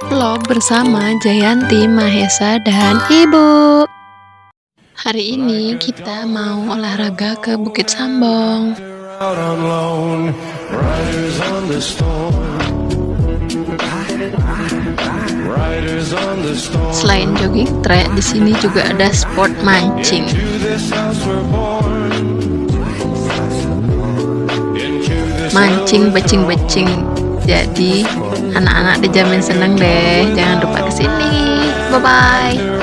Vlog bersama Jayanti, Mahesa, dan Ibu. Hari ini kita mau olahraga ke Bukit Sambong. Selain jogging track, di sini juga ada sport mancing. Mancing becing-becing. Jadi anak-anak dijamin seneng deh. Jangan lupa kesini. Bye bye.